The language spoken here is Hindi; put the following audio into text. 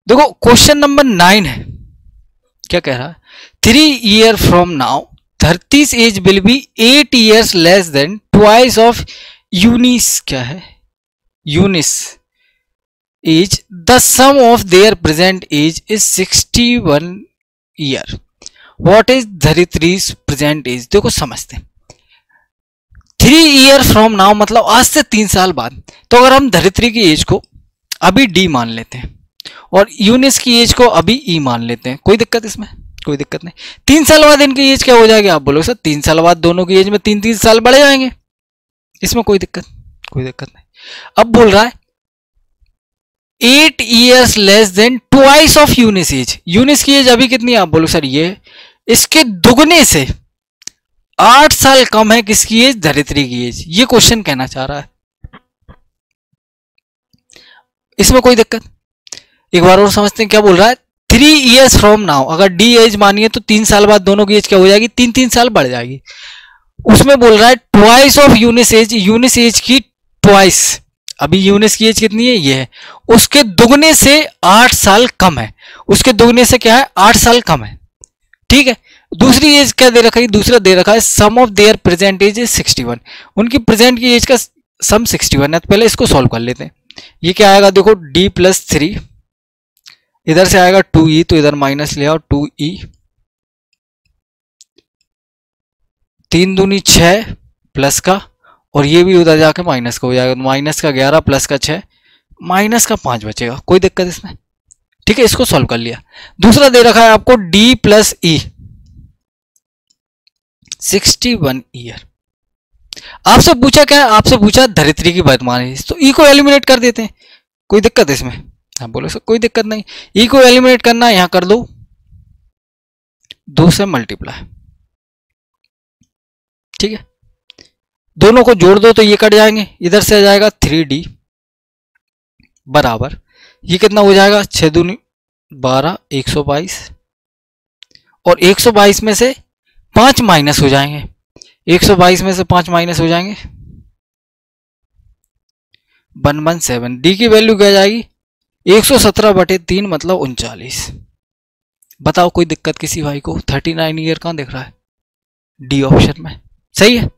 देखो क्वेश्चन नंबर 9 है, क्या कह रहा है, 3 years from now Dharti's age will be 8 years less than twice of Yunis, क्या है, Yunis age, the sum of their present age is 61 year, what is Dharitri's present age. देखो समझते हैं, 3 year फ्रॉम नाउ मतलब आज से 3 साल बाद। तो अगर हम धरित्री की एज को अभी डी मान लेते हैं और यूनिस की एज को अभी ई मान लेते हैं, कोई दिक्कत इसमें, कोई दिक्कत नहीं। 3 साल बाद इनकी एज क्या हो जाएगी, आप बोलोगे सर 3 साल बाद दोनों की एज में 3-3 साल बढ़ जाएंगे, इसमें कोई दिक्कत नहीं। अब बोल रहा है 8 years less than twice of Eunice age. Eunice की एज अभी कितनी है, आप बोलो सर ये, इसके दुगने से 8 साल कम है किसकी एज, धरित्री की एज। ये क्वेश्चन कहना चाह रहा है, इसमें कोई दिक्कत। एक बार और समझते हैं क्या बोल रहा है, 3 years फ्रॉम नाउ, अगर डी एज मानिए तो 3 साल बाद दोनों की एज क्या हो जाएगी, 3-3 साल बढ़ जाएगी। उसमें बोल रहा है twice of Eunice age, Eunice age की ट्वाइस, अभी यूनिस की एज कितनी है, ये है, उसके दुगने से 8 साल कम है, उसके दुगने से क्या है, 8 साल कम है, ठीक है। दूसरी एज क्या दे रखा है, दूसरा दे रखा है sum of their present age is 61, उनकी प्रेजेंट की एज का सम 61 है। तो पहले इसको सॉल्व कर लेते हैं। ये क्या आएगा, देखो d + 3, इधर से आएगा 2e, तो इधर माइनस ले आओ 2e, 3 दूनी 6 प्लस का, और ये भी उधर जाके माइनस का हो जाएगा, माइनस का 11 प्लस का 6, माइनस का 5 बचेगा, कोई दिक्कत इसमें, ठीक है। इसको सॉल्व कर लिया। दूसरा दे रखा है आपको d + e 61 ईयर। आपसे पूछा क्या है, आपसे पूछा धरित्री की वर्तमान एज, तो ई को एलिमिनेट कर देते हैं, कोई दिक्कत इसमें, आप बोलो सर कोई दिक्कत नहीं। ई को एलिमिनेट करना है, यहां कर दो 2 से मल्टीप्लाई, ठीक है। दोनों को जोड़ दो तो ये कट जाएंगे, इधर से आ जाएगा 3d बराबर, ये कितना हो जाएगा, 6 दूनी 12, 122, और 122 में से 5 माइनस हो जाएंगे, 122 में से 5 माइनस हो जाएंगे 117, डी की वैल्यू क्या जाएगी, 117/3 मतलब 39। बताओ कोई दिक्कत किसी भाई को, 39 ईयर कहां दिख रहा है, डी ऑप्शन में, सही है।